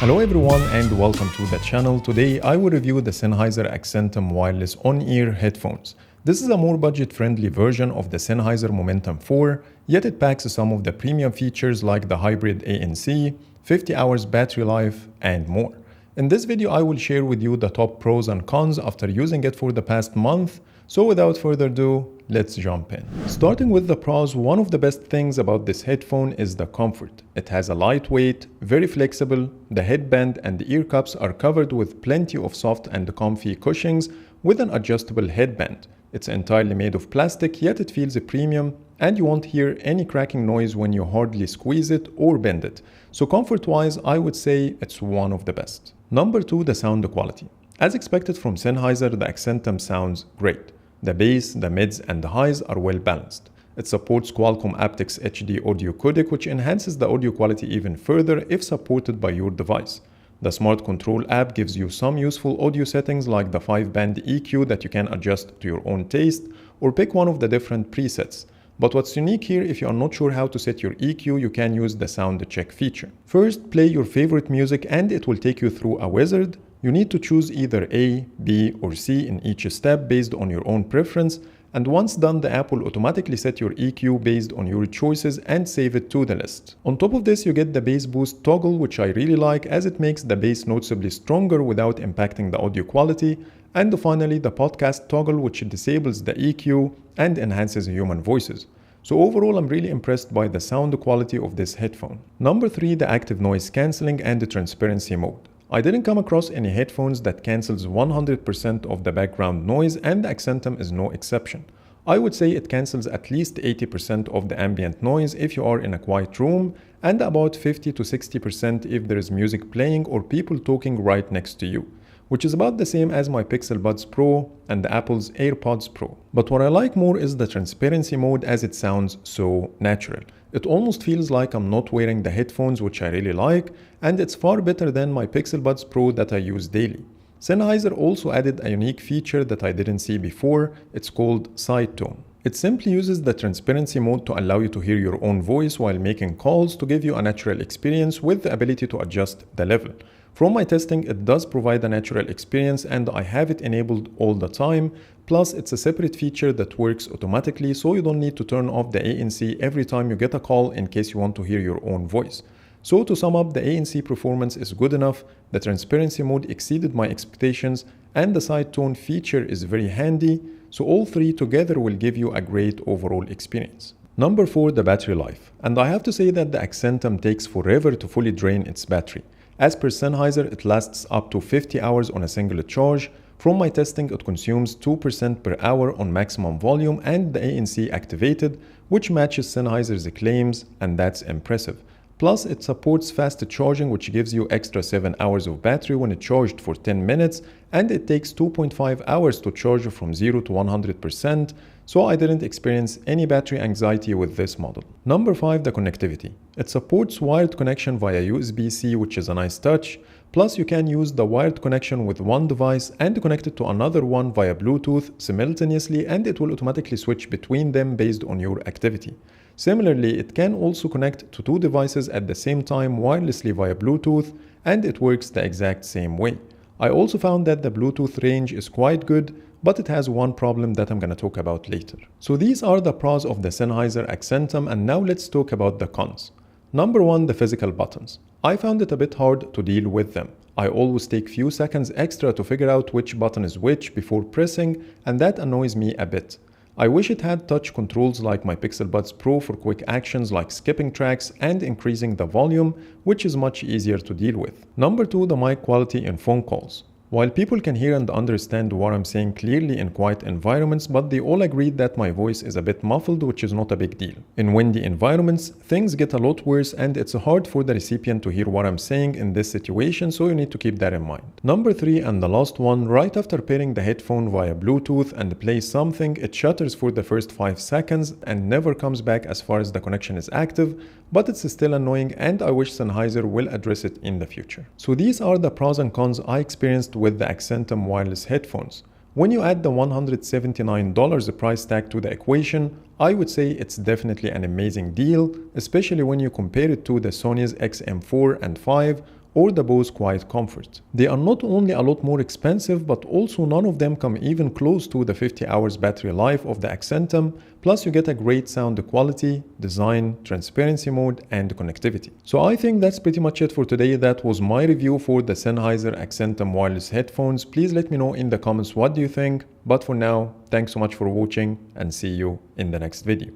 Hello everyone and welcome to the channel. Today I will review the Sennheiser Accentum wireless on-ear headphones. This is a more budget-friendly version of the Sennheiser Momentum 4, yet it packs some of the premium features like the hybrid ANC, 50 hours battery life, and more. In this video I will share with you the top pros and cons after using it for the past month. So without further ado, let's jump in. Starting with the pros, one of the best things about this headphone is the comfort. It has a lightweight, very flexible, the headband and the ear cups are covered with plenty of soft and comfy cushions with an adjustable headband. It's entirely made of plastic, yet it feels premium, and you won't hear any cracking noise when you hardly squeeze it or bend it. So comfort-wise, I would say it's one of the best. Number 2, the sound quality. As expected from Sennheiser, the Accentum sounds great. The bass, the mids, and the highs are well balanced. It supports Qualcomm aptX HD audio codec, which enhances the audio quality even further if supported by your device. The Smart Control app gives you some useful audio settings like the 5-band EQ that you can adjust to your own taste or pick one of the different presets. But what's unique here, if you are not sure how to set your EQ, you can use the sound check feature. First, play your favorite music and it will take you through a wizard. You need to choose either A, B, or C in each step based on your own preference, and once done, the app will automatically set your EQ based on your choices and save it to the list. On top of this, you get the bass boost toggle, which I really like as it makes the bass noticeably stronger without impacting the audio quality, and finally the podcast toggle, which disables the EQ and enhances human voices. So overall, I'm really impressed by the sound quality of this headphone. Number 3, the active noise cancelling and the transparency mode. I didn't come across any headphones that cancels 100% of the background noise, and the Accentum is no exception. I would say it cancels at least 80% of the ambient noise if you are in a quiet room, and about 50 to 60% if there is music playing or people talking right next to you, which is about the same as my Pixel Buds Pro and the Apple's AirPods Pro. But what I like more is the transparency mode, as it sounds so natural. It almost feels like I'm not wearing the headphones, which I really like, and it's far better than my Pixel Buds Pro that I use daily. Sennheiser also added a unique feature that I didn't see before. It's called side tone. It simply uses the transparency mode to allow you to hear your own voice while making calls to give you a natural experience with the ability to adjust the level. From my testing, it does provide a natural experience and I have it enabled all the time. Plus, it's a separate feature that works automatically, so you don't need to turn off the ANC every time you get a call in case you want to hear your own voice. So to sum up, the ANC performance is good enough, the transparency mode exceeded my expectations, and the side tone feature is very handy. So all three together will give you a great overall experience. Number 4, the battery life. And I have to say that the Accentum takes forever to fully drain its battery. As per Sennheiser, it lasts up to 50 hours on a single charge. From my testing, it consumes 2% per hour on maximum volume and the ANC activated, which matches Sennheiser's claims, and that's impressive. Plus, it supports fast charging, which gives you extra 7 hours of battery when it's charged for 10 minutes, and it takes 2.5 hours to charge from 0 to 100%, so I didn't experience any battery anxiety with this model. Number 5, the connectivity. It supports wired connection via USB-C, which is a nice touch. Plus, you can use the wired connection with one device and connect it to another one via Bluetooth simultaneously, and it will automatically switch between them based on your activity. Similarly, it can also connect to two devices at the same time wirelessly via Bluetooth, and it works the exact same way. I also found that the Bluetooth range is quite good, but it has one problem that I'm going to talk about later. So these are the pros of the Sennheiser Accentum, and now let's talk about the cons. Number 1, the physical buttons. I found it a bit hard to deal with them. I always take few seconds extra to figure out which button is which before pressing, and that annoys me a bit. I wish it had touch controls like my Pixel Buds Pro for quick actions like skipping tracks and increasing the volume, which is much easier to deal with. Number 2, the mic quality in phone calls. While people can hear and understand what I'm saying clearly in quiet environments, but they all agreed that my voice is a bit muffled, which is not a big deal. In windy environments, things get a lot worse and it's hard for the recipient to hear what I'm saying in this situation, so you need to keep that in mind. Number 3, and the last one, right after pairing the headphone via Bluetooth and play something, it shutters for the first 5 seconds and never comes back as far as the connection is active, but it's still annoying and I wish Sennheiser will address it in the future. So these are the pros and cons I experienced with the Accentum wireless headphones. When you add the $179 price tag to the equation, I would say it's definitely an amazing deal, especially when you compare it to the Sony's XM4 and 5 or the Bose Quiet Comfort. They are not only a lot more expensive, but also none of them come even close to the 50 hours battery life of the Accentum, plus you get a great sound quality, design, transparency mode, and connectivity. So I think that's pretty much it for today. That was my review for the Sennheiser Accentum wireless headphones. Please let me know in the comments what do you think. But for now, thanks so much for watching and see you in the next video.